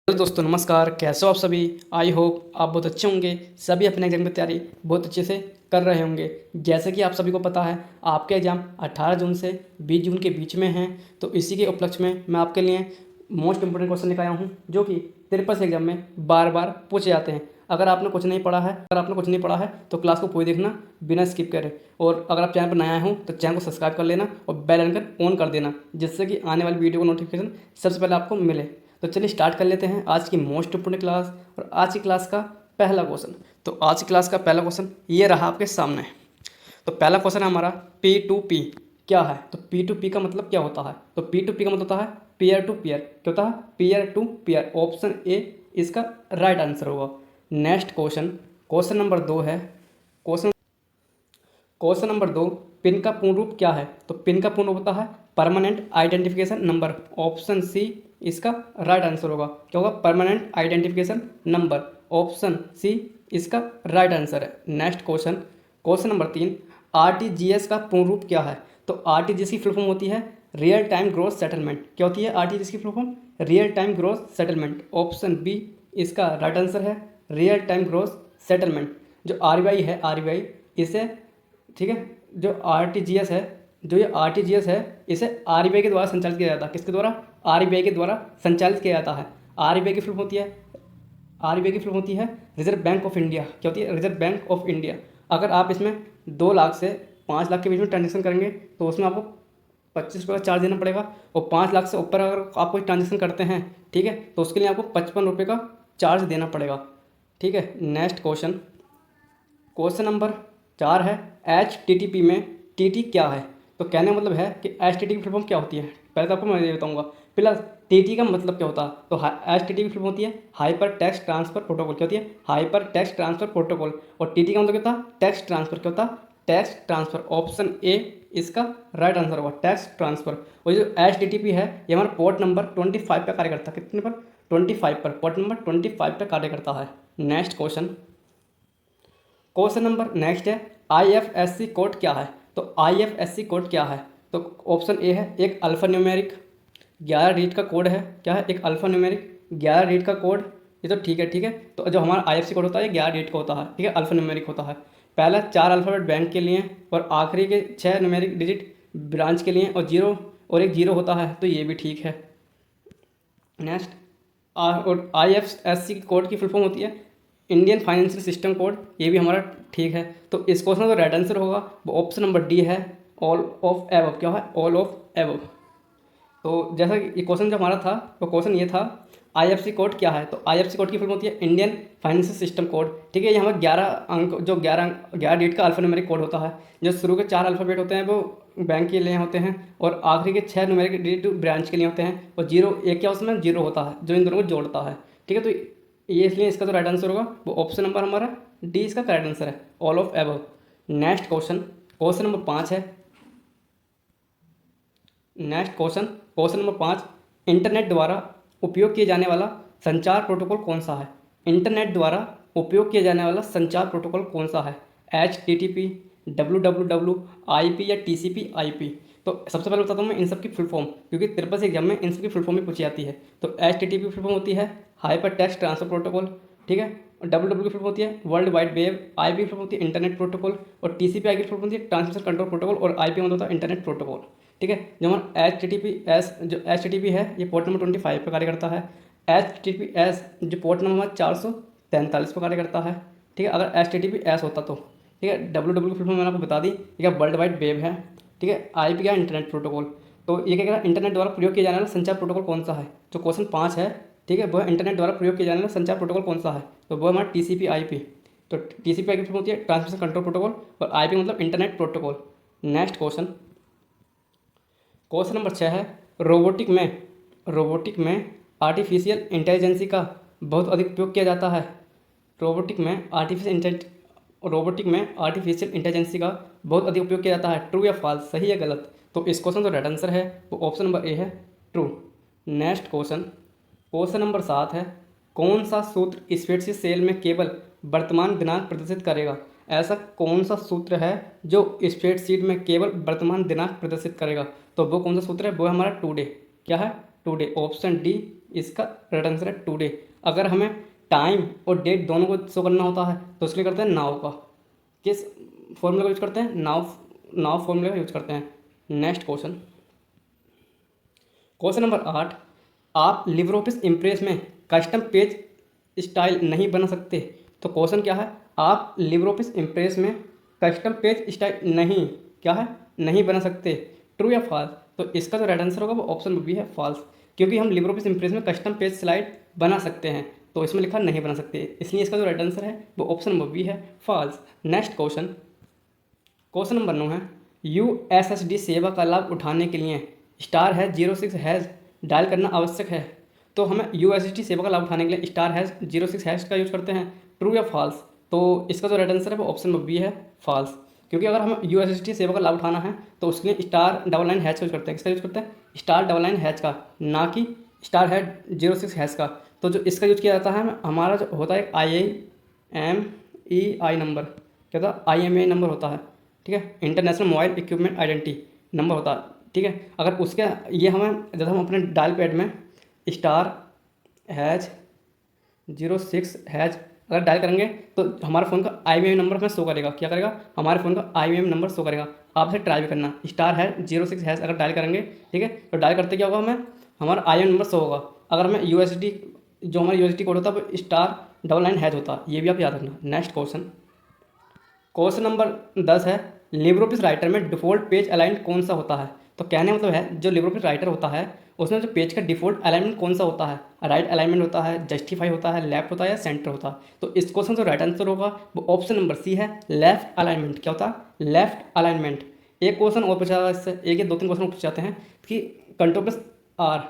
Hello दोस्तों, नमस्कार। कैसे हो आप सभी? आई होप आप बहुत अच्छे होंगे। सभी अपने एग्जाम की तैयारी बहुत अच्छे से कर रहे होंगे। जैसे कि आप सभी को पता है, आपके एग्ज़ाम 18 जून से 20 जून के बीच में हैं। तो इसी के उपलक्ष्य में मैं आपके लिए मोस्ट इंपोर्टेंट क्वेश्चन लेकर आया हूँ, जो कि 53 एग्जाम में बार बार पूछे जाते हैं। अगर आपने कुछ नहीं पढ़ा है तो क्लास को पूरी देखना बिना स्किप करे। और अगर आप चैनल पर नया हो तो चैनल को सब्सक्राइब कर लेना और बेल आइकन ऑन कर देना, जिससे कि आने वाली वीडियो का नोटिफिकेशन सबसे पहले आपको मिले। तो चलिए स्टार्ट कर लेते हैं आज की मोस्ट इंपोर्टेंट क्लास। और आज की क्लास का पहला क्वेश्चन, तो आज की क्लास का पहला क्वेश्चन ये रहा आपके सामने। तो पहला क्वेश्चन है हमारा, P2P क्या है? तो P2P का मतलब क्या होता है? तो P2P का मतलब होता है पीयर टू पीयर। क्या होता है? Peer to peer. Option A इसका राइट आंसर होगा। नेक्स्ट क्वेश्चन, क्वेश्चन नंबर 2 है। क्वेश्चन क्वेश्चन नंबर 2, पिन का पूर्ण रूप क्या है? तो पिन का पूर्ण रूप होता है permanent identification number. Option C इसका राइट आंसर होगा। क्या होगा? Permanent identification number. Option C इसका राइट आंसर है। Next question, question number 3, RTGS का पूर्ण रूप क्या है? तो आरटीजीएस की फुल फॉर्म होती है रियल टाइम ग्रॉस सेटलमेंट। क्या होती है आरटीजीएस की full form? Real time gross settlement. Option B इसका राइट आंसर है, रियल टाइम ग्रॉस सेटलमेंट। जो आरबीआई है, आरबीआई इसे, ठीक है, जो आरटीजीएस है, जो ये आरटीजीएस है, इसे आरबीआई के द्वारा संचालित किया जाता है। किसके द्वारा? आरबीआई के द्वारा संचालित किया जाता है। आरबीआई की फुल होती है, आरबीआई की फुल होती है रिजर्व बैंक ऑफ इंडिया। क्या होती है? Reserve bank of India. अगर आप इसमें 2 लाख से 5 लाख के बीच में ट्रांजेक्शन करेंगे तो उसमें आपको 25 रुपये का चार्ज देना पड़ेगा। और 5 लाख से ऊपर अगर आप कोई ट्रांजेक्शन करते हैं, ठीक है, तो उसके लिए आपको 55 रुपये का चार्ज देना पड़ेगा। ठीक है। नेक्स्ट क्वेश्चन, क्वेश्चन नंबर 4 है, HTTP में TT क्या है? तो कहने का मतलब है कि HTTP की फुल फॉर्म क्या होती है। पहले तो आपको मैं ये बताऊंगा। प्लस TT का मतलब क्या होता है? तो HTTP की फुल फॉर्म होती है हाइपर टेक्स्ट ट्रांसफर प्रोटोकॉल। क्या होती है? Hyper text transfer protocol. और TT का मतलब क्या होता है? Text transfer. क्या होता है? Text transfer. ऑप्शन ए इसका राइट आंसर होगा, टेक्स्ट ट्रांसफर। और जो HTTP है ये हमारा पोर्ट नंबर 25 पर कार्य करता है। कितने पर? 25 पर। पोर्ट नंबर 25 पर कार्य करता है। Next question, question number next है, IFSC कोड क्या है? तो IFSC कोड क्या है? तो ऑप्शन ए है एक अल्फा न्यूमेरिक 11 डिजिट का कोड है। क्या है? एक अल्फा न्यूमेरिक 11 डिजिट का कोड। ये तो ठीक है, ठीक है। तो जो हमारा IFSC कोड होता है ये 11 डिजिट का होता है, ठीक है, अल्फा न्यूमेरिक होता है। पहला 4 अल्फ़ाबेट बैंक के लिए और आखिरी के 6 न्यूमेरिक डिजिट ब्रांच के लिए, और जीरो और एक जीरो होता है, तो ये भी ठीक है। नेक्स्ट, और IFSC कोड की फुल फॉर्म होती है इंडियन फाइनेंशियल सिस्टम कोड। ये भी हमारा ठीक है। तो इस क्वेश्चन का राइट आंसर होगा वो ऑप्शन नंबर डी है, ऑल ऑफ एबव। क्या है? All of above. तो जैसा कि ये क्वेश्चन जो हमारा था, तो क्वेश्चन ये था IFSC कोड क्या है? तो IFSC कोड की फुल होती है इंडियन फाइनेंशियल सिस्टम कोड। ठीक है। ये हमारा 11 अंक, जो 11 डिजिट का अल्फान्यूमेरिक कोड होता है। जो शुरू के 4 अल्फ़ाबेट होते हैं वो बैंक के लिए होते हैं, और आखिरी के 6 न्यूमेरिक डिजिट ब्रांच के लिए होते हैं, और जीरो एक क्या उसमें जीरो होता है जो इन दोनों को जोड़ता है। ठीक है। तो ये इसलिए इसका जो राइट आंसर होगा वो ऑप्शन नंबर हमारा डी इसका करेक्ट आंसर है, all of above. Next question, question number 5 है। Next question, question number 5, internet द्वारा उपयोग किए जाने वाला संचार प्रोटोकॉल कौन सा है? इंटरनेट द्वारा उपयोग किया जाने वाला संचार प्रोटोकॉल कौन सा है? HTTP, WWW, IP या TCP/IP? तो सबसे पहले बताता हूँ मैं इन सब की फुल फॉर्म, क्योंकि 53 एग्जाम में इन सब की फुल फॉर्म ही पूछी जाती है। तो HTTP की फुल फॉर्म होती है हाइपर टेक्स्ट ट्रांसफर प्रोटोकॉल, ठीक है। और WWW की फुल फॉर्म होती है वर्ल्ड वाइड वेब। IP की फुल फॉर्म होती है इंटरनेट प्रोटोकॉल। और TCP/IP की फुल फॉर्म होती है ट्रांसमिशन कंट्रोल प्रोटोकॉल। और IP मतलब होता है इंटरनेट प्रोटोकॉल। ठीक है। जो हमारा HTTPS है ये पोर्ट नंबर 25 पर कार्य करता है। HTTPS जो पोर्ट नंबर 443 पर कार्य करता है। ठीक है, अगर HTTPS होता तो। ठीक है। WWW की फुल फॉर्म मैंने आपको बता दी, ठीक है, वर्ल्ड वाइड वेब है। ठीक है। IP क्या? Internet protocol. तो ये क्या कह रहा है? इंटरनेट द्वारा प्रयोग किया जाने वाला संचार प्रोटोकॉल कौन सा है? जो क्वेश्चन 5 है, ठीक है, वो है इंटरनेट द्वारा प्रयोग किया जाने वाला संचार प्रोटोकॉल कौन सा है? तो वो हमारा TCP/IP। तो TCP/IP की फुल फॉर्म होती है ट्रांसमिशन कंट्रोल प्रोटोकॉल, और IP मतलब internet protocol. Next question, question number 6 है, रोबोटिक में आर्टिफिशियल इंटेलिजेंसी का बहुत अधिक उपयोग किया जाता है। रोबोटिक में आर्टिफिशियल इंटेलिजेंसी का बहुत अधिक उपयोग किया जाता है। ट्रू या फॉल्स, सही या गलत? तो इस क्वेश्चन का राइट आंसर है वो ऑप्शन नंबर ए है, true. Next question, question number 7 है, कौन सा सूत्र स्प्रेडशीट सेल में केवल वर्तमान दिनांक प्रदर्शित करेगा? ऐसा कौन सा सूत्र है जो स्प्रेडशीट में केवल वर्तमान दिनांक प्रदर्शित करेगा? तो वो कौन सा सूत्र है? वो है हमारा टुडे। क्या है? टुडे, ऑप्शन डी इसका राइट आंसर है टुडे। अगर हमें टाइम और डेट दोनों को शो करना होता है तो उसके लिए करते हैं नाउ का। किस फॉर्मूला का यूज करते हैं? नाउ, नाउ फॉर्मूला का यूज करते हैं। नेक्स्ट क्वेश्चन, क्वेश्चन नंबर 8, आप लिब्रे ऑफिस इम्प्रेस में कस्टम पेज स्टाइल नहीं बना सकते। तो क्वेश्चन क्या है? आप लिब्रे ऑफिस इम्प्रेस में कस्टम पेज स्टाइल नहीं, क्या है, नहीं बना सकते। ट्रू या फॉल्स? तो इसका जो राइट आंसर होगा वो ऑप्शन बी है फॉल्स, क्योंकि हम लिब्रे ऑफिस इम्प्रेस में कस्टम पेज स्लाइड बना सकते हैं, तो इसमें लिखा नहीं बना सकते, इसलिए इसका जो राइट आंसर है वो ऑप्शन नंबर बी है false. Next question, question number 9 है, यूएसएसडी सेवा का लाभ उठाने के लिए *06# डायल करना आवश्यक है। तो हमें यूएसएसडी सेवा का लाभ उठाने के लिए *06# का यूज करते हैं। ट्रू या फॉल्स? तो इसका जो राइट आंसर है वो ऑप्शन नंबर बी है फॉल्स, क्योंकि अगर हमें यूएसएसडी सेवा का लाभ उठाना है तो उसके लिए *99# का यूज करते हैं। किसका यूज करते हैं? *99# का, ना कि *06# का। तो जो इसका यूज किया जाता है हमारा जो होता है IMEI नंबर, क्या होता है? IMEI नंबर होता है, ठीक है, international mobile equipment identity number होता है, ठीक है। अगर उसके ये हमें जब हम अपने डायल पैड में *06# अगर डायल करेंगे तो हमारे फ़ोन का IMEI नंबर हमें शो करेगा। क्या करेगा? हमारे फ़ोन का IMEI नंबर शो करेगा। आप इसे ट्राई भी करना, *06# अगर डायल करेंगे, ठीक है, तो डायल करते क्या होगा, हमें हमारा IMEI नंबर शो होगा। अगर हमें USD, जो हमारा USD कोड होता है वो *99# होता है, ये भी आप याद रखना। नेक्स्ट क्वेश्चन, क्वेश्चन नंबर 10 है, लिब्रे ऑफिस राइटर में डिफ़ॉल्ट पेज अलाइन कौन सा होता है। तो कहने मतलब है जो लिब्रे ऑफिस राइटर होता है उसमें जो पेज का डिफ़ॉल्ट अलाइनमेंट कौन सा होता है? राइट अलाइनमेंट होता है, जस्टिफाई होता है, लेफ्ट होता है या सेंटर होता है। तो इस क्वेश्चन का राइट आंसर होगा वो ऑप्शन नंबर सी है, लेफ्ट अलाइनमेंट। क्या होता है? Left alignment. एक क्वेश्चन और पूछा जाता है इससे, एक या 2-3 क्वेश्चन पूछे जाते हैं कि कंट्रोल प्लस आर,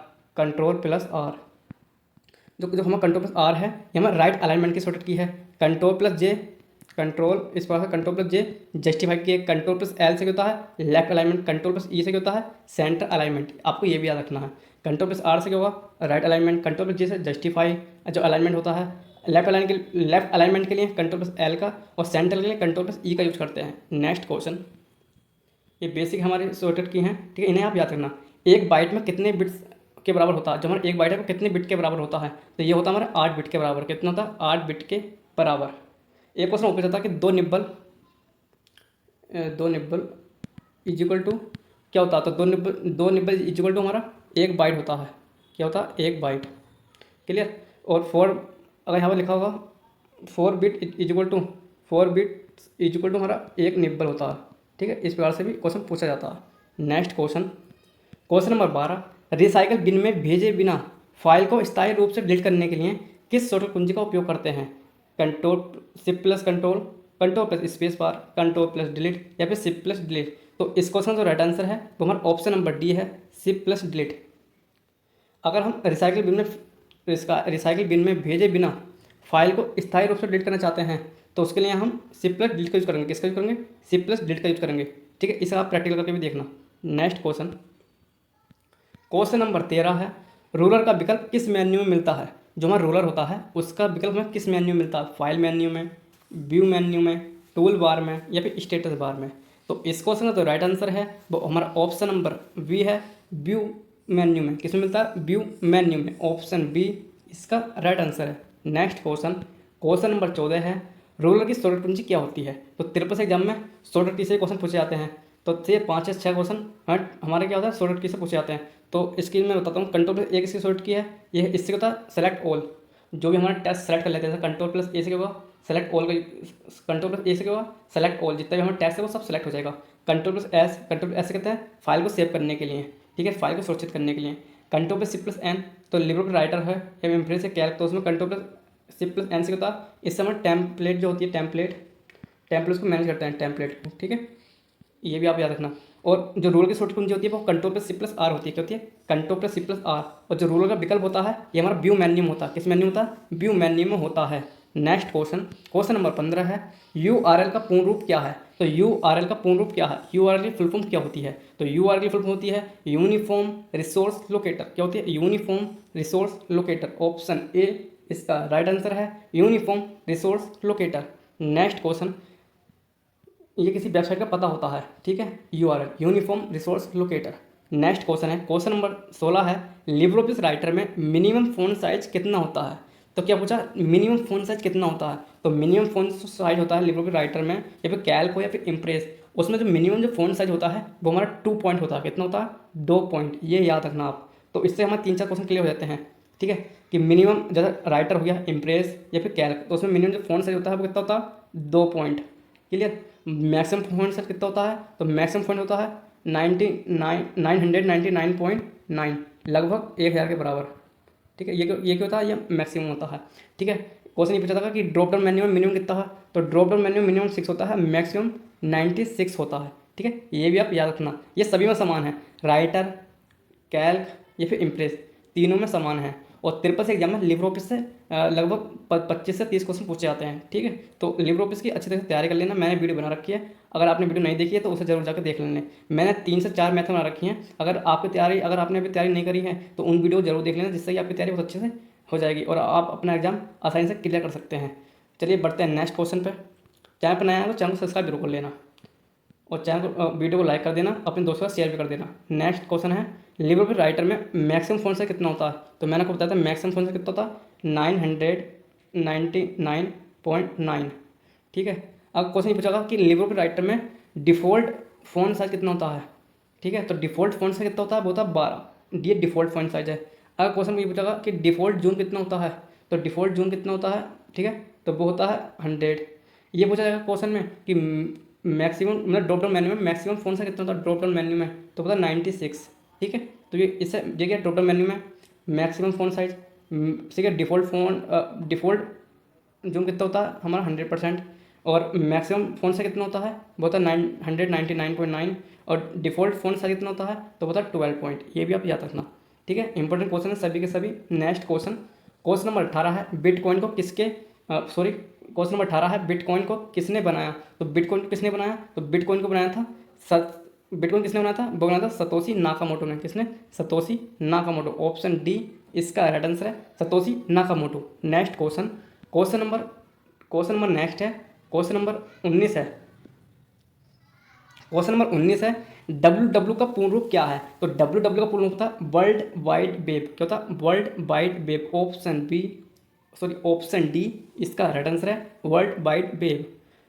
जो हमारा कंट्रोल प्लस आर है ये हमारा राइट अलाइनमेंट की शॉर्टकट की है। कंट्रोल प्लस जे, कंट्रोल इस प्रकार कंट्रोल प्लस जे जस्टिफाई किए। कंट्रोल प्लस एल से क्या होता है? Left alignment. कंट्रोल प्लस ई से क्या होता है? Centre alignment. आपको ये भी याद रखना है। कंट्रोल प्लस आर से क्या होगा? Right alignment. कंट्रोल प्लस जे से जस्टिफाई जो अलाइनमेंट होता है। लेफ्ट अलाइनमेंट के लिए कंट्रोल प्लस एल का, और सेंटर के लिए कंट्रोल प्लस ई का यूज करते हैं। नेक्स्ट क्वेश्चन, ये बेसिक हमारे शॉर्टकट की हैं, ठीक है, इन्हें आप याद रखना। एक बाइट में कितने बिट्स के बराबर होता है? जो हमारा एक बाइट है वो कितने बिट के बराबर होता है? तो ये होता है हमारा 8 बिट के बराबर। कितना होता है? 8 बिट के बराबर। एक क्वेश्चन ऊपर जाता है कि दो निब्बल इज इक्वल टू क्या होता है? तो दो निब्बल इज इक्वल टू हमारा एक बाइट होता है। क्या होता है? एक बाइट। क्लियर? और 4, अगर यहाँ पर लिखा होगा 4 बिट इज इक्वल टू हमारा एक निब्बल होता है, ठीक है। इस प्रकार से भी क्वेश्चन पूछा जाता है। Next question, question number 12, recycle bin में भेजे बिना फाइल को स्थायी रूप से डिलीट करने के लिए किस शॉर्टकट कुंजी का उपयोग करते हैं? Shift plus control plus space bar, control plus delete, या फिर शिफ्ट प्लस डिलीट। तो इस क्वेश्चन का राइट आंसर है वो हमारा ऑप्शन नंबर डी है, शिफ्ट प्लस डिलीट। अगर हम रिसाइकल बिन में भेजे बिना फाइल को स्थायी रूप से डिलीट करना चाहते हैं तो उसके लिए हम शिफ्ट प्लस डिलीट का यूज़ करेंगे। किसका यूज़ करेंगे? शिफ्ट प्लस डिलीट का यूज़ करेंगे, ठीक है। इसे आप प्रैक्टिकल करके भी देखना। नेक्स्ट क्वेश्चन, क्वेश्चन नंबर 13 है, रूलर का विकल्प किस मेन्यू में मिलता है? जो हमारा रूलर होता है उसका विकल्प हमें किस मेन्यू में मिलता है? फाइल मेन्यू में, व्यू मेन्यू में, टूल बार में, या फिर स्टेटस बार में। तो इस क्वेश्चन का तो राइट आंसर है वो हमारा ऑप्शन नंबर बी है, व्यू मेन्यू में। किस में मिलता है? व्यू मेन्यू में। ऑप्शन बी इसका राइट आंसर है। नेक्स्ट क्वेश्चन, क्वेश्चन नंबर 14 है, रूलर की शॉर्टकट कुंजी क्या होती है? तो 53 एग्जाम में शॉर्टकट की से क्वेश्चन पूछे जाते हैं। तो ये 5 या 6 क्वेश्चन हमारे क्या होता है? शॉर्टकट की से पूछे जाते हैं। तो इसकी मैं बताता हूँ। कंट्रोल प्लस एक इसकी शॉर्टकट की है, ये इससे होता है सेलेक्ट ऑल। जो भी हमारा टेस्ट सेलेक्ट कर लेते हैं, कंट्रोल प्लस ए से क्या होगा? सेलेक्ट ऑल का, कंट्रोल प्लस ए से क्या होगा? Select all. जितना भी हमारा टेस्ट है वो सब सेलेक्ट हो जाएगा। कंट्रोल प्लस एस से कहते हैं फाइल को सेव करने के लिए, ठीक है, फाइल को सुरक्षित करने के लिए। Control plus shift plus N, तो लिब्रे ऑफिस राइटर है या इम्प्रेस है कैल्क, तो उसमें control plus shift plus N से होता है। इससे हमारा टेम्पलेट जो होती है, टेम्पलेट को मैनेज करते हैं, टेम्पलेट, ठीक है, ये भी आप याद रखना। और जो रूलर की शॉर्टकट कुंजी होती है वो control plus shift plus R होती है। क्या होती है? Control plus shift plus R. और जो रूलर का विकल्प होता है ये हमारा व्यू मेन्यू में होता है। किस मेन्यू में होता है? व्यू मेन्यू में होता है। नेक्स्ट क्वेश्चन, क्वेश्चन नंबर 15 है, URL का पूर्ण रूप क्या है? तो URL का पूर्ण रूप क्या है? URL की फुल फॉर्म क्या होती है? तो URL की फुल फॉर्म होती है यूनिफॉर्म रिसोर्स लोकेटर। क्या होती है? Uniform resource locator. Option A इसका राइट आंसर है, uniform resource locator. Next question, ये किसी वेबसाइट का पता होता है, ठीक है, URL uniform resource locator. Next question है, क्वेश्चन नंबर 16 है, लिब्रे ऑफिस राइटर में मिनिमम फ़ॉन्ट साइज कितना होता है। तो क्या पूछा, मिनिमम फ़ॉन्ट साइज कितना होता है। तो मिनिमम फ़ॉन्ट साइज होता है लिब्रे ऑफिस राइटर में, या फिर कैल्क हो या फिर इम्प्रेस, उसमें जो मिनिमम जो फ़ॉन्ट साइज होता है वो हमारा 2 पॉइंट होता है। कितना होता है, 2 पॉइंट, ये याद रखना आप। तो इससे हमारे 3-4 क्वेश्चन क्लियर हो जाते हैं। ठीक है, कि मिनिमम जैसे राइटर हो गया, इम्प्रेस या फिर कैल्क, तो उसमें मिनिमम जो फ़ॉन्ट साइज होता है वो कितना होता है, 2 point. Clear. Maximum font size कितना होता है, तो मैक्सिमम फ़ॉन्ट होता है 999.9, लगभग 1000 के बराबर। ठीक है, ये क्या होता है, ये मैक्सिमम होता है। ठीक है, क्वेश्चन ये पूछा था कि ड्रॉप डाउन मेन्यू में मिनिमम कितना है। तो ड्रॉप डाउन मेन्यू में मिनिमम 6 होता है, मैक्सिमम 96 होता है। ठीक है, ये भी आप याद रखना, ये सभी में समान है, राइटर, कैल्क या फिर इम्प्रेस, तीनों में समान है। और 53 से एग्जाम में लिब्रे ऑफिस से लगभग 25 से 30 क्वेश्चन पूछे जाते हैं। ठीक है, तो लिब्रे ऑफिस की अच्छी तरह से तैयारी कर लेना। मैंने वीडियो बना रखी है, अगर आपने वीडियो नहीं देखी है तो उसे जरूर जाकर देख लेना। मैंने 3 से 4 मैथड बना रखी हैं। अगर आपने अभी तैयारी नहीं करी है तो उन वीडियो जरूर देख लेना, जिससे कि आपकी तैयारी बहुत अच्छे से हो जाएगी और आप अपना एग्जाम आसानी से क्लियर कर सकते हैं। चलिए बढ़ते हैं नेक्स्ट क्वेश्चन पर। चैनल पर नया है तो चैनल को सब्सक्राइब जरूर कर लेना और चैनल को वीडियो को लाइक कर देना, अपने दोस्तों का शेयर भी कर देना। नेक्स्ट क्वेश्चन है, लिब्रे ऑफिस राइटर में मैक्सिमम फ़ॉन्ट साइज कितना होता है। तो मैंने आपको बताया था मैक्सिमम फ़ॉन्ट साइज कितना होता है, 999.9। ठीक है, अब क्वेश्चन ये पूछा कि लिब्रे ऑफिस राइटर में डिफ़ॉल्ट फ़ॉन्ट साइज कितना होता है। ठीक है, तो डिफ़ॉल्ट फ़ॉन्ट साइज कितना होता है, वो होता है 12। ये डिफ़ॉल्ट फ़ॉन्ट साइज है। अगर क्वेश्चन ये पूछा कि डिफ़ॉल्ट जूम कितना होता है, तो डिफ़ॉल्ट जूम कितना होता है, ठीक है, तो वो होता है 100। ये पूछा जाएगा क्वेश्चन में कि मैक्सिमम मतलब ड्रॉप डाउन मेन्यू में मैक्सिमम फ़ॉन्ट साइज कितना होता है ड्रॉप डाउन मेन्यू में, तो पता 96। ठीक है, तो ये इससे देखिए ड्रॉप डाउन मेन्यू में मैक्सिमम फ़ॉन्ट साइज, ठीक है, डिफ़ॉल्ट जूम कितना होता है हमारा 100%, और मैक्सिमम फ़ॉन्ट साइज कितना होता है वो होता है 999.9, और डिफ़ॉल्ट फ़ॉन्ट साइज कितना होता है तो होता है 12 पॉइंट। ये भी आप याद रखना। ठीक है, इंपॉर्टेंट क्वेश्चन है सभी के सभी। नेक्स्ट क्वेश्चन, क्वेश्चन नंबर 18 है, बिटकॉइन को क्वेश्चन नंबर 18 है, बिटकॉइन को किसने बनाया। तो बिटकॉइन को किसने बनाया, तो बिटकॉइन को बनाया था बिटकॉइन किसने बनाया था, वो बनाया था सतोशी नाकामोटो ने। किसने, सतोशी नाकामोटो। ऑप्शन डी इसका राइट आंसर है, Satoshi Nakamoto. Next question, question number next है, क्वेश्चन नंबर 19 है। क्वेश्चन नंबर 19 है, डब्ल्यू का पूर्ण रूप क्या है। तो डब्ल्यू का पूर्ण रूप होता है वर्ल्ड वाइड वेब। क्या होता है, world wide web. Option D इसका राइट आंसर है, world wide web.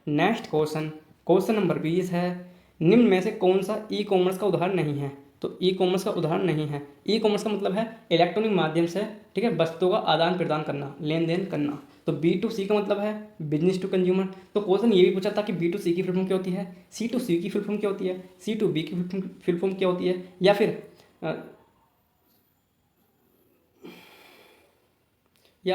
Next question, question number 20 है, निम्न में से कौन सा ई कॉमर्स का उदाहरण नहीं है। तो ई कॉमर्स का उदाहरण नहीं है। ई कॉमर्स का मतलब है इलेक्ट्रॉनिक माध्यम से, ठीक है, वस्तुओं का आदान प्रदान करना, लेन देन करना। तो B2C का मतलब है बिजनेस टू कंज्यूमर। तो क्वेश्चन ये भी पूछा था कि B2C की फुल फॉर्म क्या होती है, C2C की फुल फॉर्म क्या होती है, C2B की फुल फॉर्म क्या होती है, या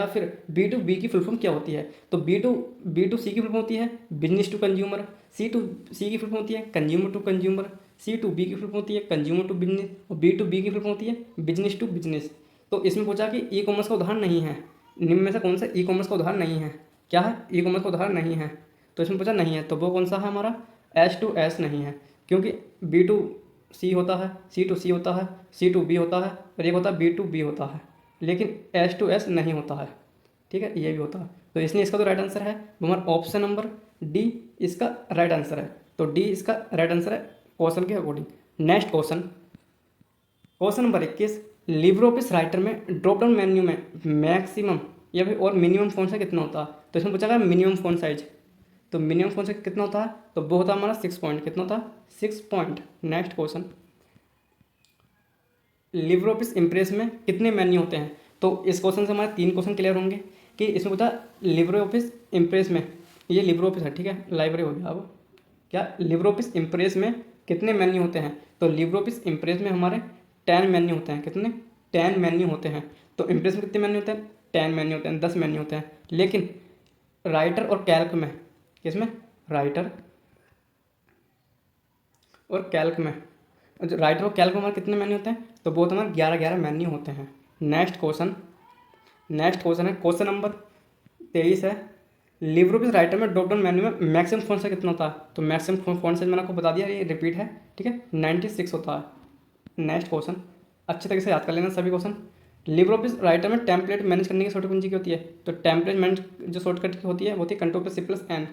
फिर B2B की फुल फॉर्म क्या होती है। तो B2C की फुल फॉर्म होती है बिजनेस टू कंज्यूमर, C2C की फुल फॉर्म होती है कंज्यूमर टू कंज्यूमर, C2B की फुल फॉर्म होती है कंज्यूमर टू बिजनेस, और B2B की फुल फॉर्म होती है बिजनेस टू बिजनेस। तो इसमें पूछा कि ई कॉमर्स का उदाहरण नहीं है, निम्न में से कौन सा ई कॉमर्स का उदाहरण नहीं है। क्या है, ई कॉमर्स का उदाहरण नहीं है। तो इसमें पूछा नहीं है, तो वो कौन सा है हमारा, S2S नहीं है, क्योंकि B2C होता है, C2C होता है, C2B होता है, और एक होता है B2B होता है, लेकिन S2S नहीं होता है। ठीक है, ये भी होता है। तो इसलिए इसका तो राइट आंसर है हमारा ऑप्शन नंबर डी इसका राइट आंसर है। तो डी इसका राइट आंसर है क्वेश्चन के according. Next question, question number 21, Libre office writer में ड्रॉप डाउन मेन्यू में मैक्सिमम या फिर और मिनिमम फ़ॉन्ट साइज कितना होता है। तो इसमें पूछा गया मिनिमम फ़ॉन्ट साइज, तो मिनिमम फ़ॉन्ट साइज कितना होता है, तो वो होता है हमारा 6 पॉइंट। कितना होता है, 6 point. Next question, Libre office impress में कितने मेन्यू होते हैं। तो इस क्वेश्चन से हमारे 3 क्वेश्चन क्लियर होंगे कि इसमें पूछा लिब्रे ऑफिस इम्प्रेस में, ये लिब्रे ऑफिस है, ठीक है, लाइब्रेरी हो गया। अब क्या, लिब्रे ऑफिस इम्प्रेस में कितने मेन्यू होते हैं। तो लिब्रे ऑफिस इम्प्रेस में हमारे 10 मेन्यू होते हैं। कितने, 10 मेन्यू होते हैं। तो इम्प्रेस में कितने मेन्यू होते हैं, 10 मेन्यू होते हैं, 10 मेन्यू होते हैं। लेकिन राइटर और कैल्क में, किसमें, राइटर और कैल्क में, राइटर और कैल्क में हमारे कितने मेन्यू होते हैं, तो वो हमारे 11 मेन्यू होते हैं। नेक्स्ट क्वेश्चन है, क्वेश्चन नंबर 23 है, लिब्रे ऑफिस राइटर में ड्रॉप डाउन मेन्यू में मैक्सिमम फ़ॉन्ट साइज कितना होता है। तो मैक्सिमम फ़ॉन्ट साइज मैंने आपको बता दिया, ये रिपीट है, ठीक है, 96 होता है। नेक्स्ट क्वेश्चन, अच्छे तरीके से याद कर लेना सभी क्वेश्चन। लिब्रे ऑफिस राइटर में टेम्पलेट मैनेज करने की शॉर्टकट कुंजी क्या होती है। तो टेम्पलेट मैनेज जो शॉर्टकट की होती है वो होती है Ctrl+C+N।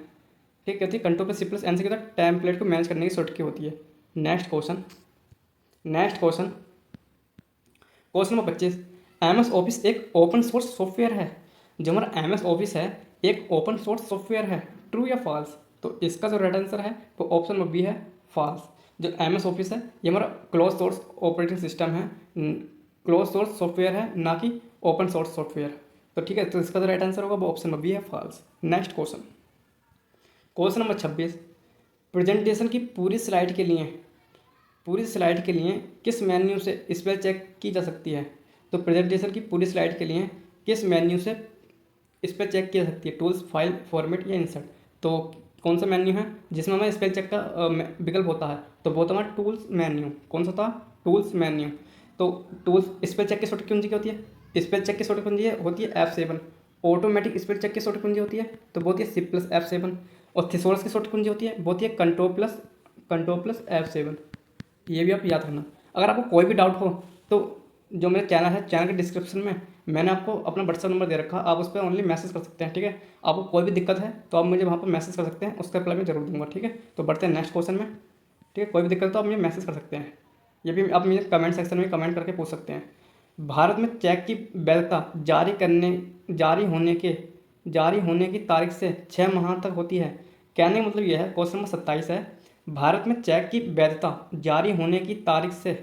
ठीक है, Ctrl+C+N से क्या होता है, टेम्पलेट को मैनेज करने की शॉर्टकट की होती है। Next question, next question, question number 25, MS office एक ओपन सोर्स सॉफ्टवेयर है। जो हमारा MS ऑफिस है एक ओपन सोर्स सॉफ्टवेयर है, ट्रू या फॉल्स? तो इसका जो राइट आंसर है वो ऑप्शन नंबर बी है, फॉल्स। जो MS ऑफिस है ये हमारा क्लोज सोर्स ऑपरेटिंग सिस्टम है, क्लोज सोर्स सॉफ्टवेयर है, ना कि ओपन सोर्स सॉफ्टवेयर। तो ठीक है, तो इसका जो राइट आंसर होगा वो ऑप्शन नंबर बी है, false. Next question, question number 26, presentation की पूरी स्लाइड के लिए किस मेन्यू से स्पेल चेक की जा सकती है? तो प्रेजेंटेशन की पूरी स्लाइड के लिए किस मेन्यू से स्पेल चेक की जा सकती है? टूल्स, फाइल, फॉर्मेट या इंसर्ट? तो कौन सा मेन्यू है जिसमें हमें स्पेल चेक का विकल्प होता है? तो वो हमारा टूल्स मेन्यू। कौन सा था? Tools menu. तो टूल्स स्पेल चेक की शॉर्ट कुंजी क्या होती है? स्पेल चेक की शॉर्ट कुंजी होती है F7। ऑटोमेटिक स्पेल चेक की शॉर्ट कुंजी होती है तो वो होती है C+F7। और थिसोरस की शॉर्ट कुंजी होती है वो होती है कंट्रोल प्लस F7। ये भी आप याद रखना। अगर आपको कोई भी डाउट हो तो जो मेरा चैनल है, चैनल के डिस्क्रिप्शन में मैंने आपको अपना व्हाट्सअप नंबर दे रखा है, आप उस पर ओनली मैसेज कर सकते हैं। ठीक है, आपको कोई भी दिक्कत है तो आप मुझे वहाँ पर मैसेज कर सकते हैं, उसका रिप्लाई मैं जरूर दूंगा। ठीक है, तो बढ़ते हैं नेक्स्ट क्वेश्चन में। ठीक है, कोई भी दिक्कत तो आप मुझे मैसेज कर सकते हैं, ये भी आप मुझे कमेंट सेक्शन में कमेंट करके पूछ सकते हैं। भारत में चेक की वैधता जारी होने की तारीख से 6 माह तक होती है। कहने का मतलब यह है, क्वेश्चन नंबर 27 है, भारत में चेक की वैधता जारी होने की तारीख से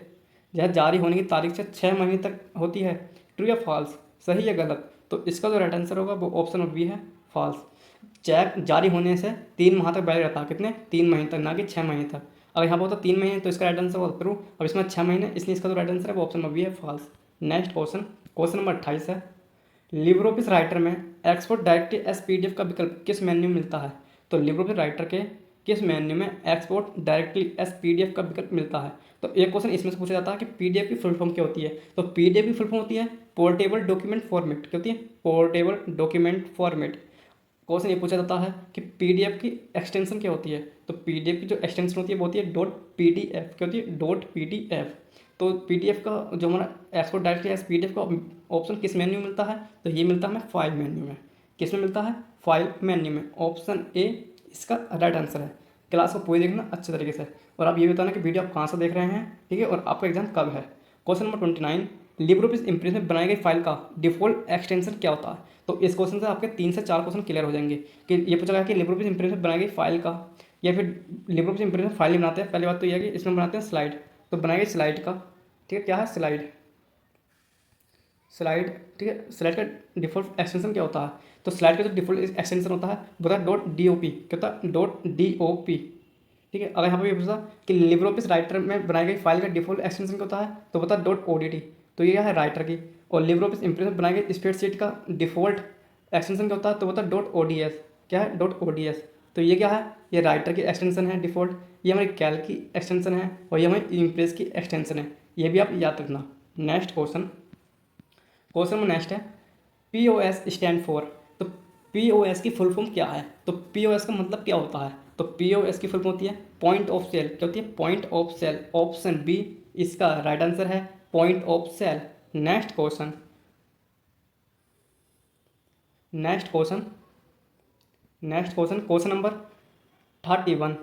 6 महीने तक होती है, ट्रू या फॉल्स? सही या गलत? तो इसका जो राइट आंसर होगा वो ऑप्शन नंबर बी है, फॉल्स। चेक जारी होने से 3 माह तक वैलिड रहता है, कितने? 3 महीने तक, ना कि 6 महीने तक। अगर यहाँ पर होता 3 महीने तो इसका राइट आंसर होगा ट्रू, अब इसमें 6 महीने, इसलिए इसका जो राइट आंसर है वो ऑप्शन नंबर बी है, false. Next question, question number 28 है, लिब्रे ऑफिस राइटर में एक्सपोर्ट डायरेक्टली एस PDF का विकल्प किस मेन्यू में मिलता है? तो लिब्रे ऑफिस राइटर के किस मेन्यू में एक्सपोर्ट डायरेक्टली एस PDF का विकल्प मिलता है? तो एक क्वेश्चन इसमें से पूछा जाता है कि PDF की फुल फॉर्म क्या होती है? तो PDF की फुल फॉर्म होती है पोर्टेबल डॉक्यूमेंट फॉर्मेट। क्या होती है? Portable document format. क्वेश्चन ये पूछा जाता है कि PDF की एक्सटेंशन क्या होती है? तो PDF की जो एक्सटेंशन होती है वो होती है .pdf। क्या होती है? .pdf। तो PDF का जो हमारा एक्सपोर्ट डायरेक्टली एज PDF का ऑप्शन किस मेन्यू में मिलता है? तो ये मिलता है हमें फाइल मेन्यू में। किस में मिलता है? फाइल मेन्यू में। ऑप्शन ए इसका राइट आंसर है। क्लास को पूरी देखना अच्छे तरीके से, और आप ये बताना कि वीडियो आप कहाँ से देख रहे हैं, ठीक है, और आपका एग्जाम कब है। Question number 29, Libre office impress में बनाई गई फाइल का डिफ़ॉल्ट एक्सटेंशन क्या होता है? तो इस क्वेश्चन से आपके 3 से 4 क्वेश्चन क्लियर हो जाएंगे कि ये पूछा गया कि लिब्रे ऑफिस इम्प्रेस में बनाई गई फाइल का, या फिर लिब्रे ऑफिस इम्प्रेस में फाइल नहीं बनाते हैं। पहली बात तो यह है कि इसमें बनाते हैं स्लाइड, तो बनाई गई स्लाइड का, ठीक है, क्या है? स्लाइड, ठीक है, स्लाइड का डिफ़ॉल्ट एक्सटेंशन क्या होता है? तो स्लाइड का जो डिफ़ॉल्ट एक्सटेंशन होता है वो होता है .dop। क्या होता है? .dop। ठीक है, अगर यहाँ पर ये पूछा कि लिब्रे ऑफिस राइटर में बनाई गई फाइल का डिफ़ॉल्ट एक्सटेंशन क्या होता है, तो बता .odt। तो ये क्या है? राइटर की। और लिब्रे ऑफिस इम्प्रेस में बनाई गई स्प्रेडशीट का डिफ़ॉल्ट एक्सटेंशन क्या होता है, तो बता .ods। क्या है? .ods। तो ये क्या है? ये राइटर की एक्सटेंशन है डिफ़ॉल्ट, ये हमारी कैल्क की एक्सटेंशन है, और ये हमारी इम्प्रेस की एक्सटेंशन है। ये भी आप याद रखना। नेक्स्ट क्वेश्चन में नेक्स्ट है, POS स्टैंड फॉर। तो POS की फुल फॉर्म क्या है? तो POS का मतलब क्या होता है? तो POS की फुल फॉर्म होती है पॉइंट ऑफ सेल। क्या होती है? Point of sale. Option B इसका राइट आंसर है, point of sale. Next question question number 31,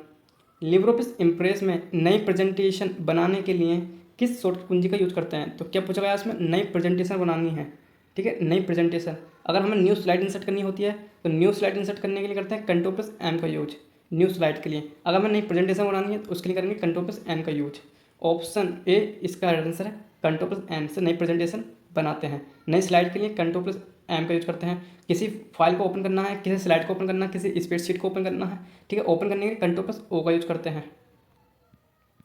libre office impress में नई प्रेजेंटेशन बनाने के लिए किस शॉर्ट कुंजी का यूज करते हैं? तो क्या पूछा गया इसमें? नई प्रेजेंटेशन बनानी है, ठीक है, नई प्रेजेंटेशन। अगर हमें न्यू स्लाइड इंसर्ट करनी होती है तो न्यू स्लाइड इंसर्ट करने के लिए करते हैं Ctrl+M का यूज, न्यू स्लाइड के लिए। अगर हमें नई प्रेजेंटेशन बनानी है तो उसके लिए करेंगे Ctrl+N का यूज। ऑप्शन ए इसका आंसर है, Ctrl+N से नई प्रेजेंटेशन बनाते हैं। नई स्लाइड के लिए Ctrl+M का यूज करते हैं। किसी फाइल को ओपन करना है, किसी स्लाइड को ओपन करना है, किसी स्प्रेडशीट को ओपन करना है, ठीक है, ओपन करने के लिए Ctrl+O का यूज करते हैं।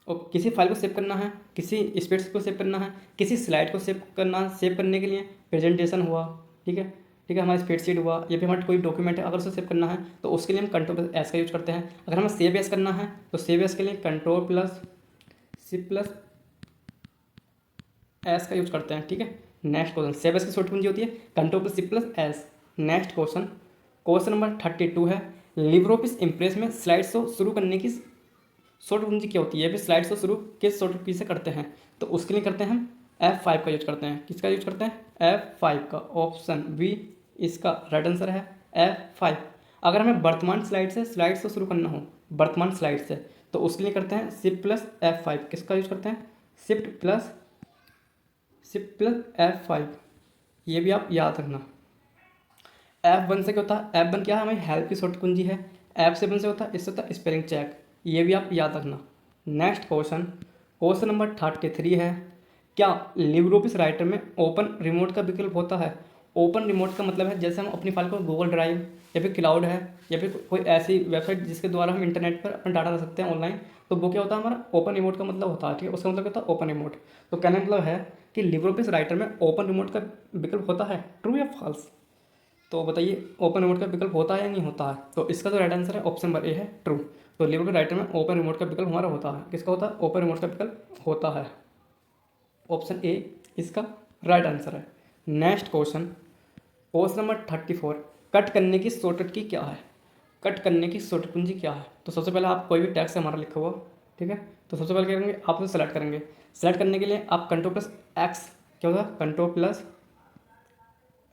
और किसी फाइल को सेव करना है, किसी स्प्रेडशीट को सेव करना है, किसी स्लाइड को सेव करने के लिए प्रेजेंटेशन हुआ, ठीक है, हमारा स्प्रेडशीट हुआ, या फिर हमारा कोई डॉक्यूमेंट है अगर उसे सेव करना है तो उसके लिए हम Ctrl+S का यूज करते हैं। अगर हमें सेव एस करना है तो सेव एस के लिए Ctrl+C+S का यूज करते हैं, ठीक है। नेक्स्ट क्वेश्चन, सेव एस की शॉर्ट कुंजी होती है Ctrl+C+S। नेक्स्ट क्वेश्चन नंबर 32 है, लिब्रे ऑफिस इम्प्रेस में स्लाइड शो शुरू करने की शॉर्ट कुंजी क्या होती है, फिर स्लाइड शो शुरू किस शॉर्ट की से करते हैं? तो उसके लिए करते हैं हम F5 का यूज करते हैं। किसका यूज करते हैं? F5 का। ऑप्शन बी इसका राइट आंसर है, F5। अगर हमें वर्तमान स्लाइड से शुरू करना हो, वर्तमान स्लाइड से, तो उसके लिए करते हैं C+F5। किसका यूज करते हैं? शिफ्ट प्लस F5, ये भी आप याद रखना। F1 से क्या होता है, F1 क्या है, हमारी हेल्प की शॉर्ट कुंजी है। F7 से होता है, इससे होता है स्पेलिंग चेक, ये भी आप याद रखना। नेक्स्ट क्वेश्चन, क्वेश्चन नंबर 33 है, क्या लिब्रे ऑफिस राइटर में ओपन रिमोट का विकल्प होता है? ओपन रिमोट का मतलब है जैसे हम अपनी फाइल को गूगल ड्राइव या फिर क्लाउड है या फिर कोई ऐसी वेबसाइट जिसके द्वारा हम इंटरनेट पर अपना डाटा रख सकते हैं ऑनलाइन, तो वो क्या होता है, हमारा ओपन रिमोट का मतलब होता है। ठीक है, उसका मतलब क्या होता है, ओपन रिमोट। तो कहने का मतलब है कि लिब्रे ऑफिस राइटर में ओपन रिमोट का विकल्प होता है, ट्रू या फॉल्स? तो बताइए ओपन रिमोट का विकल्प होता है या नहीं होता है? तो इसका जो राइट आंसर है ऑप्शन नंबर ए है, ट्रू। तो लिब्रे ऑफिस राइटर में ओपन रिमोट का विकल्प हमारा होता है। किसका होता है? ओपन रिमोट का विकल्प होता है। ऑप्शन ए इसका राइट आंसर है। Next question, question number 34, cut करने की शॉर्टकट की क्या है? कट करने की शॉर्टकट कुंजी क्या है? तो सबसे पहले आप कोई भी टैक्स हमारा लिखा हुआ, ठीक है, तो सबसे पहले क्या करेंगे, आप उसे सेलेक्ट करेंगे। सेलेक्ट करने के लिए आप कंट्रोल प्लस एक्स, क्या होगा, control plus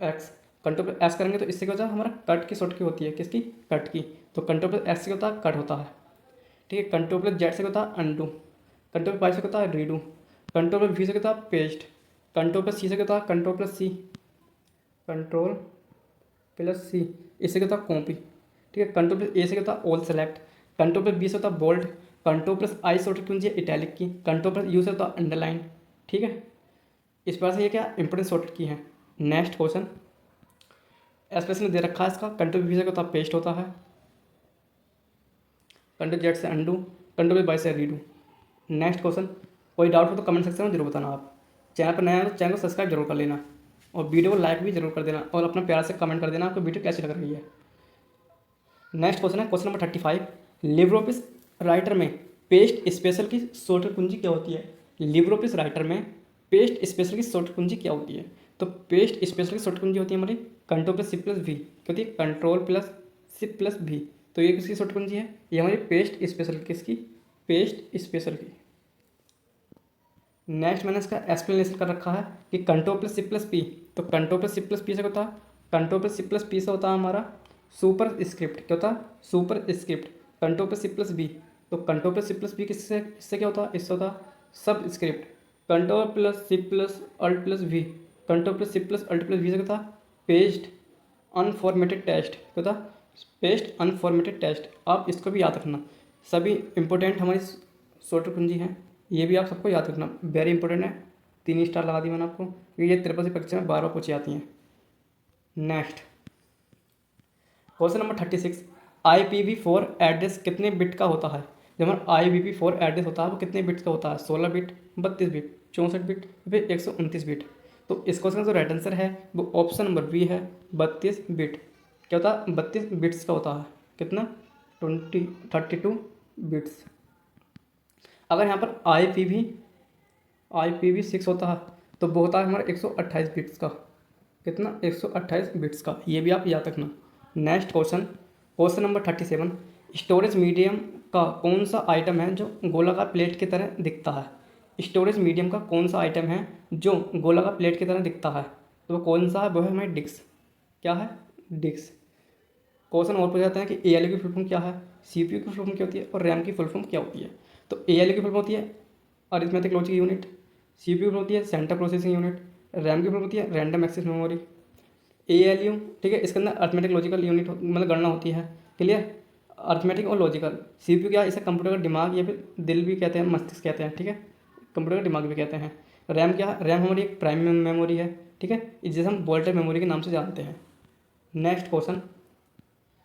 x, control plus x करेंगे तो इससे क्या होता है, हमारा कट की शॉर्टकट होती है, किसकी? कट की। तो कंट्रोल प्लस एक्स से क्या होता है, कट होता है। ठीक है, कंट्रोल प्लस जेड से क्या होता है, अनडू। कंट्रोल प्लस वाई से क्या होता है, रीडू। कंट्रोल प्लस वी से क्या होता है, पेस्ट। कंट्रोल प्लस सी से क्या होता है, कंट्रोल प्लस सी, कंट्रोल प्लस सी, इससे क्या होता है, कॉपी। ठीक है, कंट्रोल प्लस ए से क्या होता है, all select. Control plus B से होता है bold. Control plus I shortcut कुंजी है इटैलिक की। कंट्रोल प्लस यू से होता है अंडरलाइन। ठीक है, इस प्रकार से ये क्या इंपॉर्टेंट शॉर्टकट की है। नेक्स्ट क्वेश्चन, स्पेशल दे रखा है इसका, कंट्रोल वी से क्या होता है, पेस्ट होता है। कंट्रोल जेड से अंडू। कंट्रोल प्लस वाई से रीडू। नेक्स्ट क्वेश्चन, कोई डाउट हो तो कमेंट सेक्शन में जरूर बताना। आप चैनल पर नया है तो चैनल को सब्सक्राइब जरूर कर लेना और वीडियो को लाइक भी जरूर कर देना और अपना प्यार से कमेंट कर देना आपको वीडियो कैसी लग रही है। नेक्स्ट क्वेश्चन है question number 35, Libre office writer में पेस्ट स्पेशल की शॉर्टकट कुंजी क्या होती है? लिब्रे ऑफिस राइटर में पेस्ट स्पेशल की शॉर्टकट कुंजी क्या होती है? तो पेस्ट स्पेशल की शॉर्टकट कुंजी होती है हमारी control plus shift plus V, क्या होती है, control plus shift plus V. तो ये किसकी शॉर्टकट कुंजी है? ये हमारी पेस्ट स्पेशल, किसकी? पेस्ट स्पेशल की। नेक्स्ट मैंने इसका एक्सप्लेनेशन कर रखा है कि control plus shift plus P, तो control plus shift plus P से होता है, control plus shift plus P से होता है हमारा सुपर स्क्रिप्ट, क्या होता है, superscript. Control plus shift plus B, तो control plus shift plus B किससे, इससे क्या होता है, इससे होता है subscript. Control plus shift plus alt plus V, control plus shift plus alt plus V से होता है पेस्ट अनफॉर्मेटेड टेक्स्ट, क्या होता है, पेस्ट अनफॉर्मेटेड टेक्स्ट। आप इसको भी याद रखना, सभी इंपॉर्टेंट हमारी शॉर्टकट कुंजी हैं, ये भी आप सबको याद रखना, वेरी इंपॉर्टेंट है। 3 स्टार लगा दी मैंने आपको क्योंकि ये त्रिपल सी परीक्षा में बार बार पूछी जाती हैं। Next question number 36, IPv4 address कितने बिट का होता है? जब हमारा IPv4 एड्रेस होता है वो कितने बिट्स का होता है? 16 बिट, 32 बिट, 64 बिट, फिर 129 बिट। तो इस क्वेश्चन का जो राइट आंसर है वो ऑप्शन नंबर बी है, 32 बिट। क्या होता है, 32 बिट्स का होता है। कितना? 32 बिट्स। अगर यहाँ पर IPv6 होता है तो वो होता है हमारा 128 बिट्स का। कितना? 128 बिट्स का, ये भी आप याद रखना। Next question, question number 37, storage medium का कौन सा आइटम है जो गोलाकार प्लेट की तरह दिखता है? स्टोरेज मीडियम का कौन सा आइटम है जो गोलाकार प्लेट की तरह दिखता है? तो वो कौन सा है? वो है हमारी डिस्क। क्या है? डिस्क। क्वेश्चन और पूछ जाते हैं कि ALU की फुल फॉर्म क्या है, CPU की फुल फॉर्म क्या होती है और रैम की फुल फॉर्म क्या होती है? तो ALU की फुल फॉर्म होती है अरिथमेटिक लॉजिक यूनिट, CPU की फुल होती है सेंट्रल प्रोसेसिंग यूनिट, रैम की फुल होती है रैंडम एक्सेस मेमोरी। ALU, ठीक है, इसके अंदर अरिथमेटिक लॉजिकल यूनिट मतलब गणना होती है, क्लियर, अरिथमेटिक और लॉजिकल। CPU क्या है, इसे कंप्यूटर का दिमाग या फिर दिल भी कहते हैं, मस्तिष्क कहते हैं, ठीक है, कंप्यूटर का दिमाग भी कहते हैं। रैम क्या है? रैम हमारी एक प्राइम मेमोरी है, ठीक है, जिसे हम वोल्टेज मेमोरी के नाम से जानते हैं। नेक्स्ट क्वेश्चन,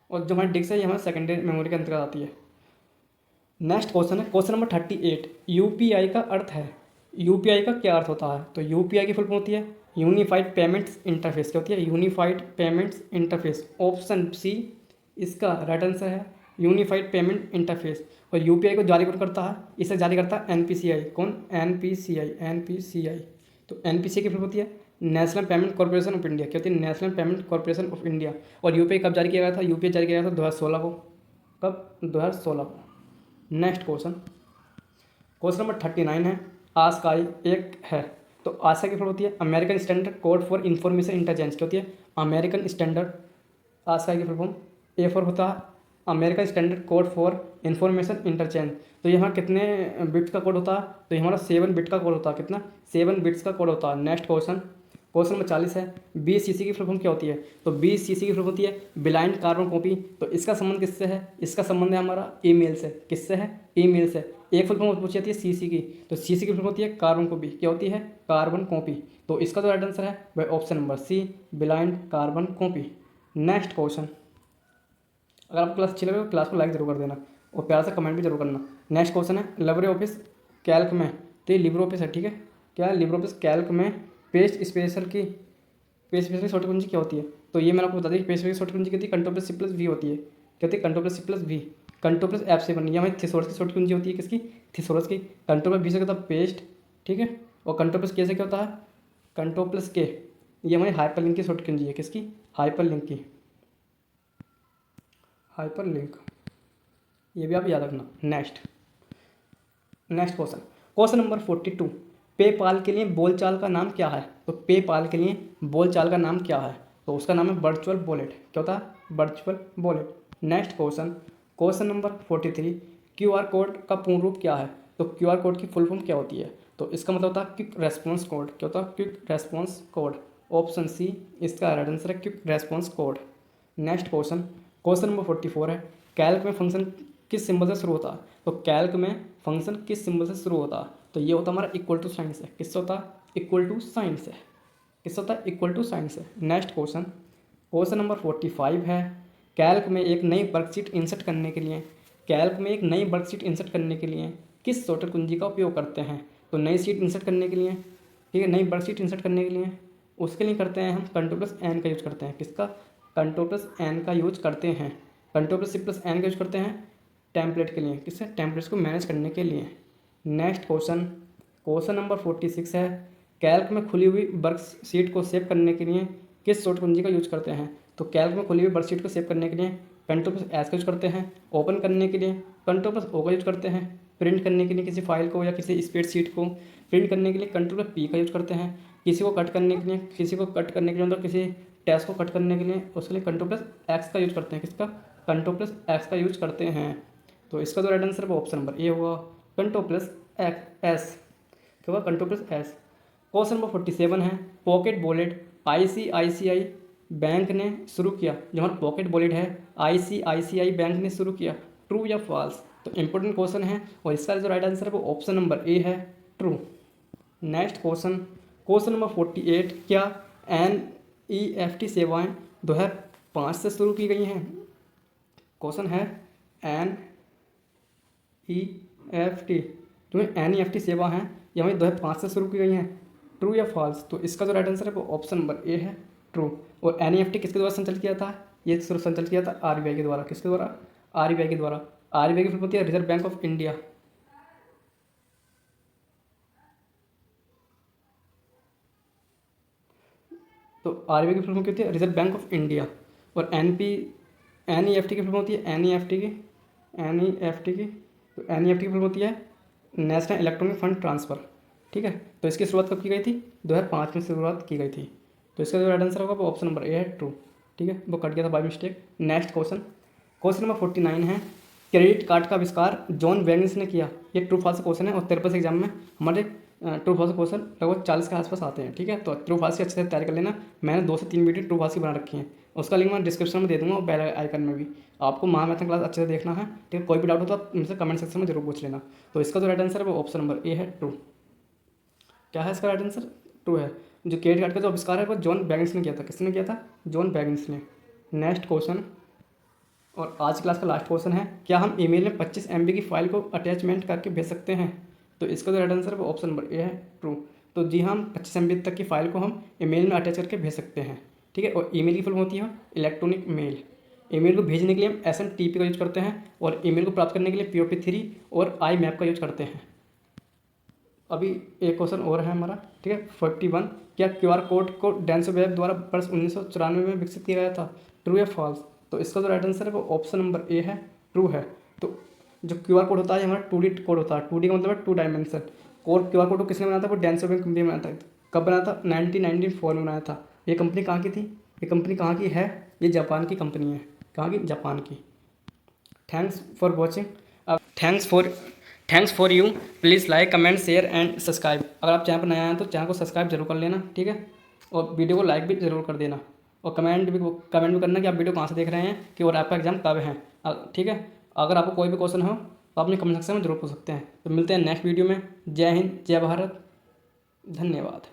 और जो हमारी डिस्क है ये हमारे सेकेंडरी मेमोरी के अंतर्गत आती है। नेक्स्ट क्वेश्चन है क्वेश्चन नंबर 38, UPI का अर्थ है। UPI का क्या अर्थ होता है? तो UPI की फुल फॉर्म होती है यूनिफाइड पेमेंट्स इंटरफेस। क्या होती है? Unified payments interface. Option C इसका राइट आंसर है, यूनिफाइड पेमेंट इंटरफेस। और UPI को जारी कौन करता है? इसे जारी करता है NPCI। कौन? NPCI। तो NPCI की फुल होती है national payment corporation of India. क्या होती है? National payment corporation of India. और UPI कब जारी किया गया था? UPI जारी किया गया था 2016 को। कब? 2016 को। नेक्स्ट क्वेश्चन, क्वेश्चन नंबर 39 है, आस्काई एक है। तो आस्का की फुल होती है American standard code for information intelligence. क्या होती है? American standard. आस्काई की फुल फॉर्म A फॉर होता है American standard code for information interchange. तो ये हमारा कितने बिट्स का कोड होता है? तो ये हमारा 7 बिट का कोड होता है। कितना? 7 बिट्स का कोड होता है। नेक्स्ट क्वेश्चन, क्वेश्चन नंबर 40 है, BCC की फुल फॉर्म क्या होती है? तो BCC की फुल फॉर्म होती है ब्लाइंड कार्बन कॉपी। तो इसका संबंध किससे है? इसका संबंध है हमारा ईमेल से। किससे है? ईमेल से। एक फुल फॉर्म पूछी जाती है CC की, तो CC की फुल फॉर्म होती है कार्बन कॉपी। क्या होती है? Carbon copy. तो इसका जो राइट आंसर है वह option number C, blind carbon copy. Next question, अगर आपको क्लास अच्छी लगे तो क्लास को लाइक जरूर कर देना और प्यार से कमेंट भी जरूर करना। नेक्स्ट क्वेश्चन है लिब्रे ऑफिस कैल्क में, तो ये लिब्रे ऑफिस है, ठीक है। क्या है? लिब्रे ऑफिस कैल्क में पेस्ट स्पेशल की शॉर्ट कुंजी क्या होती है? तो ये मैंने आपको बता दी, पेस्ट स्पेशल शॉर्ट कुंजी कहती है कंट्रोल प्लस C+V होती है। क्या होती है? Control plus C+V। Control plus F7, ये हमारी थिसोरस की शॉर्ट कुंजी होती है। किसकी? थिसोरस की। कंट्रोल प्लस V से क्या होता है? पेस्ट, ठीक है। और कंट्रोल प्लस K से क्या होता है? कंट्रोल प्लस K, ये हमारी हाइपरलिंक की शॉर्ट कुंजी है। किसकी? हाइपरलिंक की। हाइपरलिंक, ये भी आप याद रखना। Next question, question number 42, PayPal के लिए बोलचाल का नाम क्या है? तो पेपाल के लिए बोलचाल का नाम क्या है? तो उसका नाम है वर्चुअल वॉलेट। क्या होता है? Virtual wallet. Next question, question number 43, QR code का पूर्ण रूप क्या है? तो QR कोड की फुल फॉर्म क्या होती है? तो इसका मतलब होता है क्विक रेस्पॉन्स कोड। क्या होता है? Quick response code. Option C इसका राइट आंसर है, quick response code. Next question, question number 44 है, कैल्क में फंक्शन किस सिंबल से शुरू होता है? तो कैल्क में फंक्शन किस सिंबल से शुरू होता है? तो ये होता है हमारा इक्वल टू साइन से। किससे होता है? इक्वल टू साइन से। किससे होता है? इक्वल टू साइन से। नेक्स्ट क्वेश्चन, क्वेश्चन नंबर 45 है, कैल्क में एक नई वर्कशीट इंसर्ट करने के लिए किस शॉर्टकट कुंजी का उपयोग करते हैं? तो नई शीट इंसर्ट करने के लिए, ठीक है, नई वर्कशीट इंसर्ट करने के लिए उसके लिए करते हैं हम कंट्रोल प्लस N का यूज करते हैं। किसका? कंट्रोल प्लस N का यूज करते हैं। कंट्रोल प्लस C+N का यूज करते हैं टेम्पलेट के लिए। किससे? टेम्पलेट्स को मैनेज करने के लिए। नेक्स्ट क्वेश्चन, क्वेश्चन नंबर 46 है, कैल्क में खुली हुई वर्कशीट को सेव करने के लिए किस शॉर्ट कुंजी का यूज करते हैं? तो कैल्क में खुली हुई वर्कशीट को सेव करने के लिए कंट्रोल प्लस S का यूज करते हैं। ओपन करने के लिए कंट्रोल प्लस O का यूज करते हैं। प्रिंट करने के लिए किसी फाइल को या किसी स्प्रेडशीट को प्रिंट करने के लिए कंट्रोल प्लस P का यूज करते हैं। किसी को कट करने के लिए मतलब किसी टेक्स्ट को कट करने के लिए उसके लिए कंट्रोल प्लस X का यूज करते हैं। किसका? कंट्रोल प्लस X का यूज करते हैं। तो इसका जो राइट आंसर है वो ऑप्शन नंबर A होगा, कंट्रोल प्लस S। क्या होगा? Control plus S। Question number 47 है, पॉकेट वॉलेट ICICI बैंक ने शुरू किया। जो हमारा पॉकेट वॉलेट है ICICI बैंक ने शुरू किया, ट्रू या फॉल्स? तो इंपॉर्टेंट क्वेश्चन है और इसका जो राइट आंसर है वो ऑप्शन नंबर A है, true. Next question, question number 48, क्या NEFT सेवाएं 2005 से शुरू की गई हैं? क्वेश्चन है NEFT, जो NEFT सेवा हैं ये हमें 2005 से शुरू की गई हैं, ट्रू या फॉल्स? तो इसका जो राइट आंसर है वो ऑप्शन नंबर A है, ट्रू। और NEFT किसके द्वारा संचालित किया था? ये संचालित किया था RBI के द्वारा। किसके द्वारा? RBI के द्वारा। RBI की फुल होती है रिजर्व बैंक ऑफ इंडिया। तो RBI की फुल फॉर्म क्या होती है? Reserve bank of India. और NEFT की फुल फॉर्म होती है NEFT की तो NEFT की फुल फॉर्म होती है नेशनल इलेक्ट्रॉनिक फंड ट्रांसफ़र, ठीक है। तो इसकी शुरुआत कब की गई थी? 2005 में शुरुआत की गई थी। तो इसका जो राइट आंसर होगा वो ऑप्शन नंबर A है, ट्रू, ठीक है। वो कट गया था by mistake. Next question, question number 49 है, क्रेडिट कार्ड का आविष्कार जॉन बैगिंस ने किया। ये ट्रू फॉल्स क्वेश्चन है और 53 एग्जाम में हमारे ट्रू फॉल्स क्वेश्चन लगभग 40 के आसपास आते हैं, ठीक है। तो ट्रू फॉल्स की अच्छे से तैयारी कर लेना। मैंने 2 से 3 वीडियो ट्रू फॉल्स की बना रखी हैं, उसका लिंक मैं डिस्क्रिप्शन में दे दूंगा और बेल आइकन में भी। आपको महामैथन क्लास अच्छे से देखना है, ठीक है। कोई भी डाउट हो तो आप मुझसे कमेंट सेक्शन में जरूर पूछ लेना। तो इसका जो राइट आंसर है वो ऑप्शन नंबर A है, ट्रू। क्या है इसका राइट आंसर? ट्रू है। जो क्रेडिट कार्ड का जो आविष्कार है वो जॉन बैगिंस ने किया था। किसने किया था? जॉन बैगिंस ने। नेक्स्ट क्वेश्चन और आज क्लास का लास्ट क्वेश्चन है, क्या हम ईमेल में 25 MB की फाइल को अटैचमेंट करके भेज सकते हैं? तो इसका जो राइट आंसर है वो ऑप्शन नंबर A है, ट्रू। तो जी हम 25 MB तक की फाइल को हम ईमेल में अटैच करके भेज सकते हैं, ठीक है। और ईमेल की फुल होती है इलेक्ट्रॉनिक मेल। ईमेल को भेजने के लिए हम SMTP का यूज करते हैं और ईमेल को प्राप्त करने के लिए POP3 और IMAP का यूज करते हैं। अभी एक क्वेश्चन और है हमारा, ठीक है, 41, क्या QR कोड को डेंस वेब द्वारा वर्ष 1994 में विकसित किया गया था? ट्रू या फॉल्स? तो इसका जो राइट आंसर है वो ऑप्शन नंबर A है, ट्रू है। तो जो QR कोड होता है हमारा 2D कोड होता है। 2D का मतलब है 2 डायमेंशन। और QR कोड को किसने बनाया था? वो डेंस वेब कंपनी ने बनाया था। कब बनाया था? 1994 में बनाया था। ये कंपनी कहाँ की थी? ये कंपनी कहाँ की है? ये जापान की कंपनी है। कहाँ की? जापान की। Thanks for watching. Thanks for you. Please like comment share and subscribe. अगर आप चैनल पर नया हैं तो चैनल को सब्सक्राइब जरूर कर लेना, ठीक है। और वीडियो को लाइक भी जरूर कर देना, और कमेंट भी करना कि आप वीडियो कहाँ से देख रहे हैं कि और आपका एग्ज़ाम कब है, ठीक है। अगर आपको कोई भी क्वेश्चन हो तो आप अपने कमेंट सेक्शन में जरूर पूछ सकते हैं। तो मिलते हैं नेक्स्ट वीडियो में। जय हिंद, जय भारत, धन्यवाद।